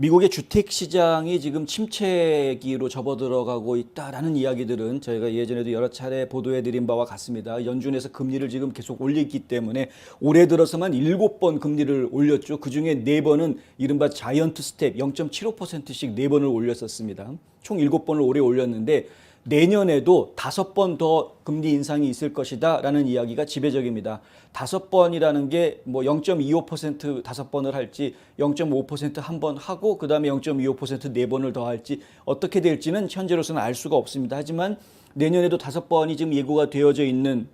미국의 주택 시장이 지금 침체기로 접어들어가고 있다라는 이야기들은 저희가 예전에도 여러 차례 보도해드린 바와 같습니다. 연준에서 금리를 지금 계속 올리기 때문에 올해 들어서만 7번 금리를 올렸죠. 그중에 4번은 이른바 자이언트 스텝 0.75%씩 4번을 올렸었습니다. 총 7번을 올해 올렸는데 내년에도 5번 더 금리 인상이 있을 것이다 라는 이야기가 지배적입니다. 5번이라는 게 뭐 0.25% 5번을 할지 0.5% 한 번 하고 그 다음에 0.25% 4번을 더 할지 어떻게 될지는 현재로서는 알 수가 없습니다. 하지만 내년에도 5번이 지금 예고가 되어져 있는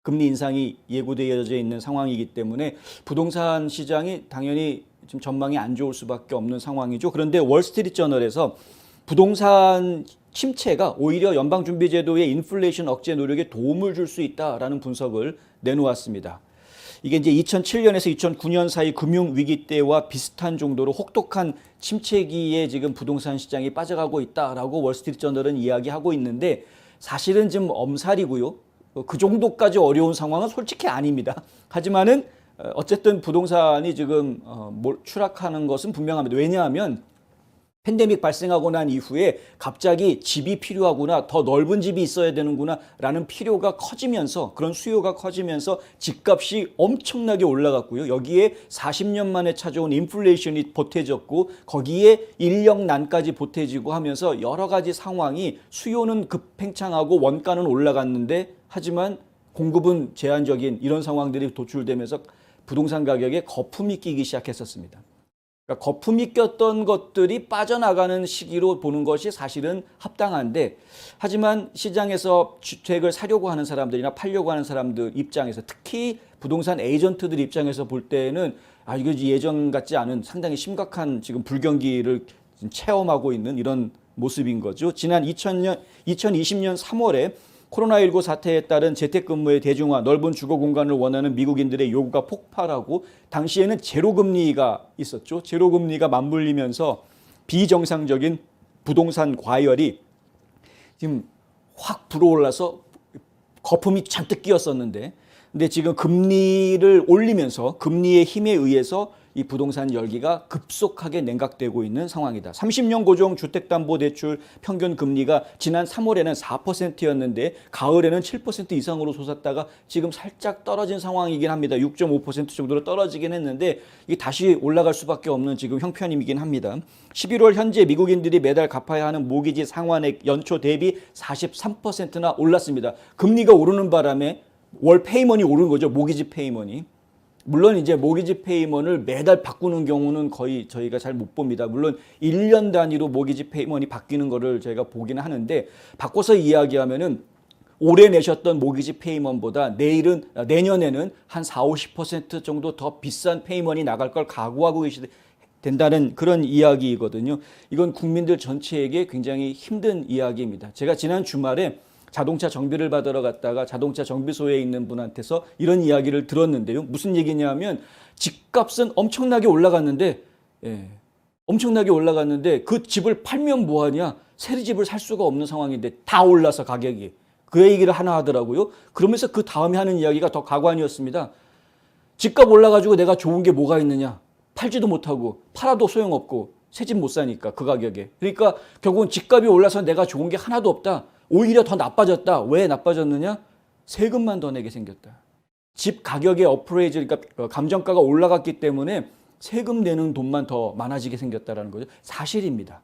금리 인상이 예고되어져 있는 상황이기 때문에 부동산 시장이 당연히 지금 전망이 안 좋을 수밖에 없는 상황이죠. 그런데 월스트리트저널에서 부동산 침체가 오히려 연방준비제도의 인플레이션 억제 노력에 도움을 줄 수 있다라는 분석을 내놓았습니다. 이게 이제 2007년에서 2009년 사이 금융위기 때와 비슷한 정도로 혹독한 침체기에 지금 부동산 시장이 빠져가고 있다라고 월스트리트저널은 이야기하고 있는데 사실은 지금 엄살이고요. 그 정도까지 어려운 상황은 솔직히 아닙니다. 하지만은 어쨌든 부동산이 지금 추락하는 것은 분명합니다. 왜냐하면 팬데믹 발생하고 난 이후에 갑자기 집이 필요하구나, 더 넓은 집이 있어야 되는구나 라는 필요가 커지면서 그런 수요가 커지면서 집값이 엄청나게 올라갔고요. 여기에 40년 만에 찾아온 인플레이션이 보태졌고 거기에 인력난까지 보태지고 하면서 여러 가지 상황이 수요는 급팽창하고 원가는 올라갔는데 하지만 공급은 제한적인 이런 상황들이 도출되면서 부동산 가격에 거품이 끼기 시작했었습니다. 그러니까 거품이 꼈던 것들이 빠져나가는 시기로 보는 것이 사실은 합당한데 하지만 시장에서 주택을 사려고 하는 사람들이나 팔려고 하는 사람들 입장에서 특히 부동산 에이전트들 입장에서 볼 때는 이거 예전 같지 않은 상당히 심각한 지금 불경기를 체험하고 있는 이런 모습인 거죠. 지난 2020년 3월에 코로나19 사태에 따른 재택근무의 대중화, 넓은 주거 공간을 원하는 미국인들의 요구가 폭발하고 당시에는 제로금리가 있었죠. 제로금리가 맞물리면서 비정상적인 부동산 과열이 지금 확 불어올라서 거품이 잔뜩 끼었었는데 근데 지금 금리를 올리면서 금리의 힘에 의해서 이 부동산 열기가 급속하게 냉각되고 있는 상황이다. 30년 고정 주택담보대출 평균 금리가 지난 3월에는 4%였는데 가을에는 7% 이상으로 솟았다가 지금 살짝 떨어진 상황이긴 합니다. 6.5% 정도로 떨어지긴 했는데 이게 다시 올라갈 수밖에 없는 지금 형편이긴 합니다. 11월 현재 미국인들이 매달 갚아야 하는 모기지 상환액 연초 대비 43%나 올랐습니다. 금리가 오르는 바람에 월 페이먼이 오른 거죠. 모기지 페이먼이. 물론 이제 모기지 페이먼을 매달 바꾸는 경우는 거의 저희가 잘 못 봅니다. 물론 1년 단위로 모기지 페이먼이 바뀌는 거를 저희가 보기는 하는데 바꿔서 이야기하면은 올해 내셨던 모기지 페이먼보다 내년에는 한 40-50% 정도 더 비싼 페이먼이 나갈 걸 각오하고 된다는 그런 이야기이거든요. 이건 국민들 전체에게 굉장히 힘든 이야기입니다. 제가 지난 주말에 자동차 정비를 받으러 갔다가 자동차 정비소에 있는 분한테서 이런 이야기를 들었는데요. 무슨 얘기냐면 집값은 엄청나게 올라갔는데 엄청나게 올라갔는데 그 집을 팔면 뭐하냐. 새 집을 살 수가 없는 상황인데 다 올라서 가격이. 그 얘기를 하나 하더라고요. 그러면서 그 다음에 하는 이야기가 더 가관이었습니다. 집값 올라가지고 내가 좋은 게 뭐가 있느냐. 팔지도 못하고 팔아도 소용없고 새 집 못 사니까 그 가격에. 그러니까 결국은 집값이 올라서 내가 좋은 게 하나도 없다. 오히려 더 나빠졌다. 왜 나빠졌느냐? 세금만 더 내게 생겼다. 집 가격의 어프레이즈, 그러니까 감정가가 올라갔기 때문에 세금 내는 돈만 더 많아지게 생겼다는 거죠. 사실입니다.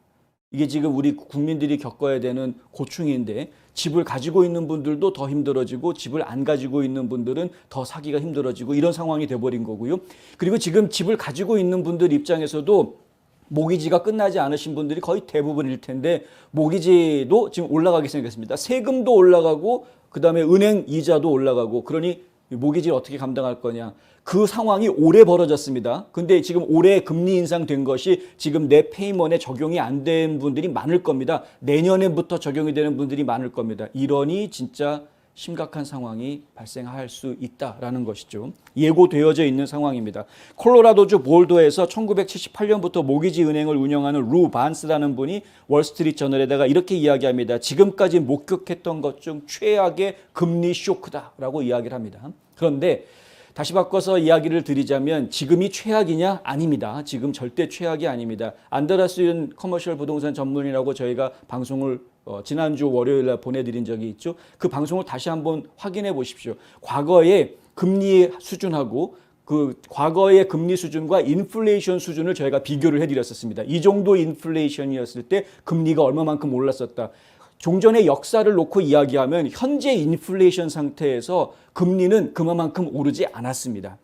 이게 지금 우리 국민들이 겪어야 되는 고충인데 집을 가지고 있는 분들도 더 힘들어지고 집을 안 가지고 있는 분들은 더 사기가 힘들어지고 이런 상황이 돼버린 거고요. 그리고 지금 집을 가지고 있는 분들 입장에서도 모기지가 끝나지 않으신 분들이 거의 대부분일 텐데 모기지도 지금 올라가게 생겼습니다. 세금도 올라가고 그다음에 은행 이자도 올라가고 그러니 모기지를 어떻게 감당할 거냐. 그 상황이 올해 벌어졌습니다. 근데 지금 올해 금리 인상된 것이 지금 내 페이먼에 적용이 안 된 분들이 많을 겁니다. 내년에부터 적용이 되는 분들이 많을 겁니다. 이러니 진짜 심각한 상황이 발생할 수 있다라는 것이죠. 예고되어져 있는 상황입니다. 콜로라도주 볼도에서 1978년부터 모기지 은행을 운영하는 루 반스라는 분이 월스트리트저널에다가 이렇게 이야기합니다. 지금까지 목격했던 것 중 최악의 금리 쇼크다라고 이야기를 합니다. 그런데 다시 바꿔서 이야기를 드리자면 지금이 최악이냐? 아닙니다. 지금 절대 최악이 아닙니다. 안드라스윤 커머셜 부동산 전문이라고 저희가 방송을 지난주 월요일에 보내드린 적이 있죠. 그 방송을 다시 한번 확인해 보십시오. 과거의 금리 수준하고 그 과거의 금리 수준과 인플레이션 수준을 저희가 비교를 해드렸었습니다. 이 정도 인플레이션이었을 때 금리가 얼마만큼 올랐었다. 종전의 역사를 놓고 이야기하면 현재 인플레이션 상태에서 금리는 그만큼 오르지 않았습니다.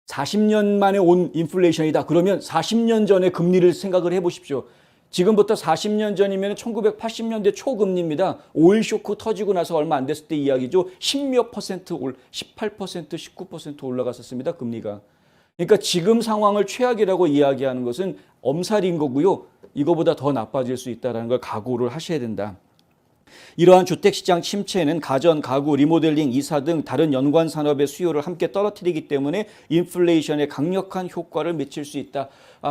40년 만에 온 인플레이션이다. 그러면 40년 전의 금리를 생각을 해보십시오. 지금부터 40년 전이면 1980년대 초금리입니다. 오일 쇼크 터지고 나서 얼마 안 됐을 때 이야기죠. 10몇 퍼센트, 18%, 19% 올라갔었습니다. 금리가. 그러니까 지금 상황을 최악이라고 이야기하는 것은 엄살인 거고요. 이거보다 더 나빠질 수 있다는 걸 각오를 하셔야 된다. 이러한 주택시장 침체는 가전, 가구, 리모델링, 이사 등 다른 연관 산업의 수요를 함께 떨어뜨리기 때문에 인플레이션에 강력한 효과를 미칠 수 있다.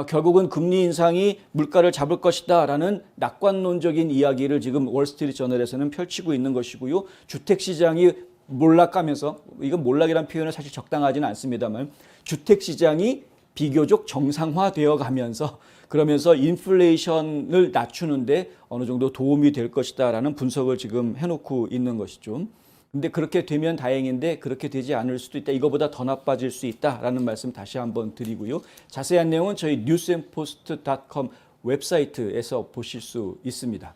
결국은 금리 인상이 물가를 잡을 것이다 라는 낙관론적인 이야기를 지금 월스트리트저널에서는 펼치고 있는 것이고요. 주택시장이 몰락하면서, 이건 몰락이라는 표현은 사실 적당하지는 않습니다만, 주택시장이 비교적 정상화되어 가면서 그러면서 인플레이션을 낮추는데 어느 정도 도움이 될 것이다라는 분석을 지금 해놓고 있는 것이죠. 근데 그렇게 되면 다행인데 그렇게 되지 않을 수도 있다. 이거보다 더 나빠질 수 있다라는 말씀 다시 한번 드리고요. 자세한 내용은 저희 newsandpost.com 웹사이트에서 보실 수 있습니다.